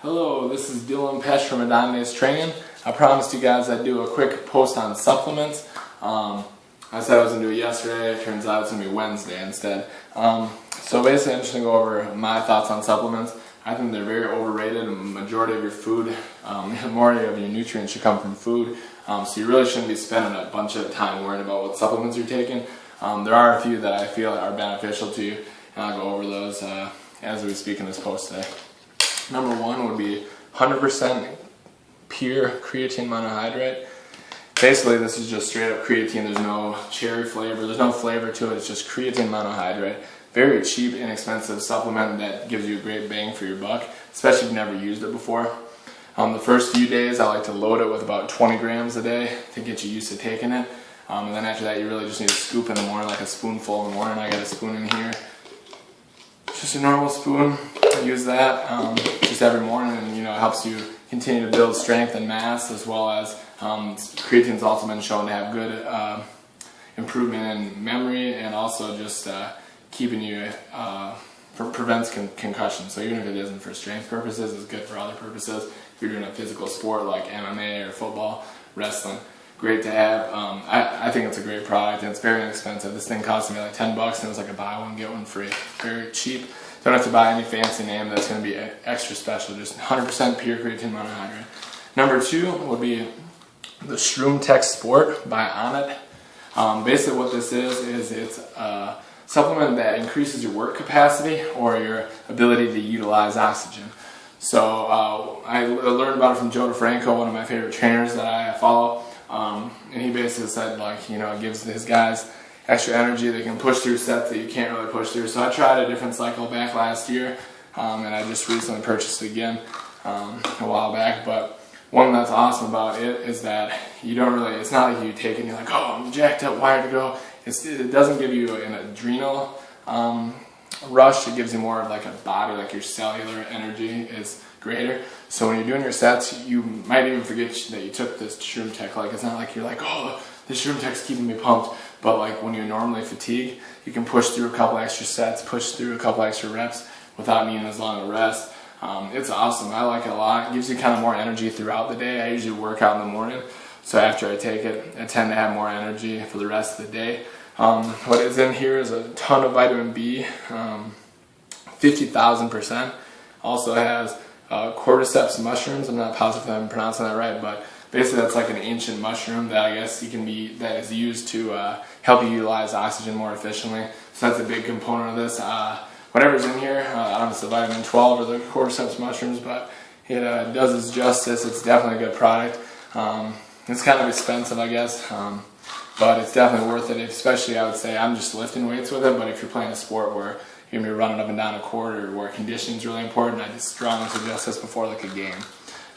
Hello, this is Dylan Pesh from Adonais Training. I promised you guys I'd do a quick post on supplements. I said I was going to do it yesterday. It turns out it's going to be Wednesday instead. So basically I'm just going to go over my thoughts on supplements. I think they're very overrated. The majority of your food, the majority of your nutrients should come from food. So you really shouldn't be spending a bunch of time worrying about what supplements you're taking. There are a few that I feel are beneficial to you, and I'll go over those as we speak in this post today. Number one would be 100% pure creatine monohydrate. Basically, this is just straight up creatine. There's no cherry flavor. There's no flavor to it. It's just creatine monohydrate. Very cheap, inexpensive supplement that gives you a great bang for your buck, especially if you've never used it before. The first few days, I like to load it with about 20 grams a day to get you used to taking it. And then after that, you really just need a scoop in the morning, like a spoonful in the morning. I got a spoon in here. Just a normal spoon. Use that just every morning, and it helps you continue to build strength and mass, as well as creatine's also been shown to have good improvement in memory, and also just keeping you prevents concussion. So even if it isn't for strength purposes, it's good for other purposes. If you're doing a physical sport like MMA or football, wrestling, great to have. I think it's a great product, and it's very inexpensive. This thing cost me like 10 bucks, and it was like a buy one get one free. Very cheap. Don't have to buy any fancy name that's going to be extra special. Just 100% pure creatine monohydrate. Number two would be the ShroomTech Sport by Onnit. Basically what this is it's a supplement that increases your work capacity or your ability to utilize oxygen. So I learned about it from Joe DeFranco, one of my favorite trainers that I follow. And he basically said, it gives his guys extra energy. They can push through sets that you can't really push through. So I tried a different cycle back last year, and I just recently purchased it again a while back. But one that's awesome about it is that you don't really, it's not like you take it and you're like, oh, I'm jacked up, wired to go. It doesn't give you an adrenal rush. It gives you more of like a body, like your cellular energy is greater. So when you're doing your sets, you might even forget that you took this ShroomTech. Like, it's not like you're like, oh, this ShroomTech's keeping me pumped. But like when you're normally fatigued, you can push through a couple extra sets, push through a couple extra reps without needing as long a rest. It's awesome. I like it a lot. It gives you kind of more energy throughout the day. I usually work out in the morning, so after I take it, I tend to have more energy for the rest of the day. What is in here is a ton of vitamin B, 50,000%. Also has cordyceps mushrooms. I'm not positive if I'm pronouncing that right, but basically that's like an ancient mushroom that I guess that is used to help you utilize oxygen more efficiently. So that's a big component of this. Whatever's in here, I don't know if it's the vitamin 12 or the cordyceps mushrooms, but it does its justice. It's definitely a good product. It's kind of expensive, I guess, but it's definitely worth it. Especially, I would say, I'm just lifting weights with it, but if you're playing a sport where you're going to be running up and down a court or where conditioning is really important, I just strongly suggest this before like a game.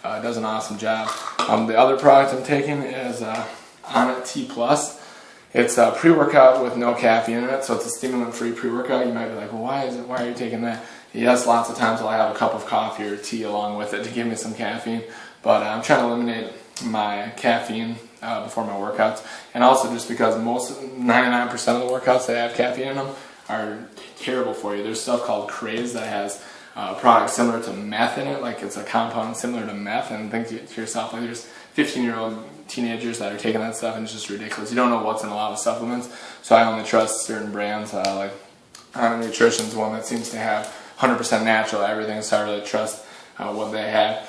It does an awesome job. The other product I'm taking is Onnit T+. It's a pre-workout with no caffeine in it, so it's a stimulant-free pre-workout. You might be like, well, why are you taking that? Yes, lots of times I'll have a cup of coffee or tea along with it to give me some caffeine, but I'm trying to eliminate my caffeine before my workouts, and also just because 99% of the workouts that have caffeine in them are terrible for you. There's stuff called Craze that has product similar to meth in it, like it's a compound similar to meth, and think to yourself, like there's 15-year-old teenagers that are taking that stuff, and it's just ridiculous. You don't know what's in a lot of supplements, so I only trust certain brands, like Onnit Nutrition's one that seems to have 100% natural everything, so I really trust what they have.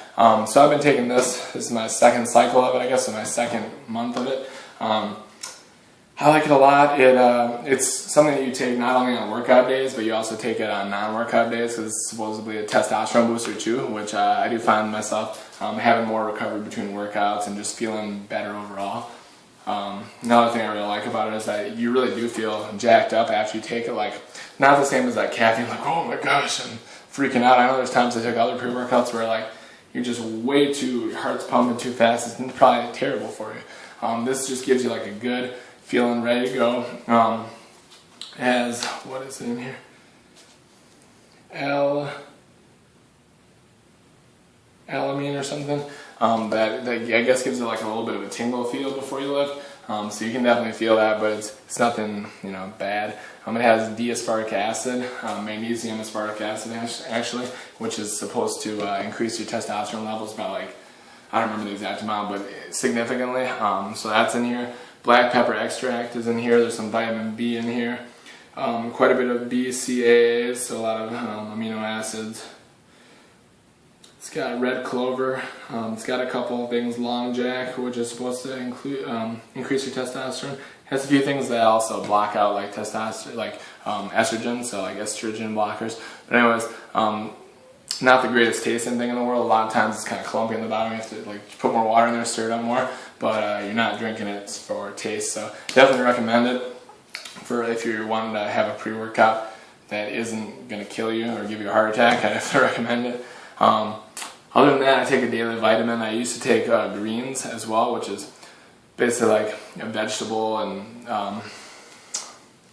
So I've been taking this is my second cycle of it, I guess, so my second month of it. I like it a lot. It's something that you take not only on workout days, but you also take it on non-workout days because it's supposedly a testosterone booster too, which I do find myself having more recovery between workouts and just feeling better overall. Another thing I really like about it is that you really do feel jacked up after you take it. Like, not the same as that caffeine, like, oh my gosh, I'm freaking out. I know there's times I took other pre-workouts where like you're just way too, your heart's pumping too fast. It's probably terrible for you. This just gives you like a good feeling, ready to go. What is it in here? Alamine or something. That I guess gives it like a little bit of a tingle feel before you lift. So you can definitely feel that, but it's nothing, you know, bad. It has D-aspartic acid, magnesium aspartic acid actually, which is supposed to increase your testosterone levels by, like, I don't remember the exact amount, but significantly. So that's in here. Black pepper extract is in here. There's some vitamin B in here. Quite a bit of BCAAs, so a lot of amino acids. It's got red clover. It's got a couple of things, long jack, which is supposed to increase your testosterone. It has a few things that also block out like testosterone, like estrogen, so like estrogen blockers. But anyways, not the greatest tasting thing in the world. A lot of times it's kind of clumpy in the bottom. You have to like put more water in there, stir it up more. But you're not drinking it for taste, so definitely recommend it for if you're wanting to have a pre-workout that isn't going to kill you or give you a heart attack. I definitely recommend it. Other than that, I take a daily vitamin. I used to take greens as well, which is basically like a vegetable and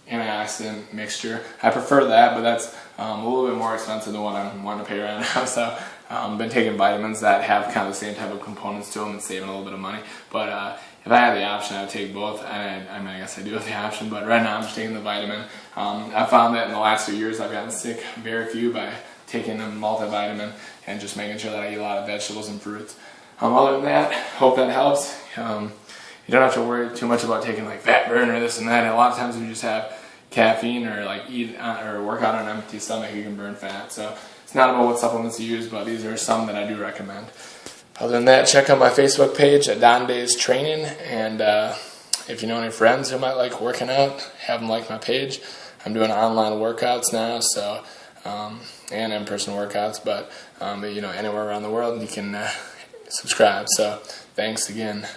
antioxidant mixture. I prefer that, but that's a little bit more expensive than what I'm wanting to pay right now. So I've been taking vitamins that have kind of the same type of components to them and saving a little bit of money. But if I had the option, I would take both. And I mean, I guess I do have the option, but right now I'm just taking the vitamin. I found that in the last few years I've gotten sick very few by taking a multivitamin and just making sure that I eat a lot of vegetables and fruits. Other than that, hope that helps. You don't have to worry too much about taking like fat burn or this and that. A lot of times if you just have caffeine or like eat or work out on an empty stomach, you can burn fat. So it's not about what supplements you use, but these are some that I do recommend. Other than that, check out my Facebook page at Don Days Training, and if you know any friends who might like working out, have them like my page. I'm doing online workouts now, so and in-person workouts, but you know, anywhere around the world you can subscribe. So thanks again.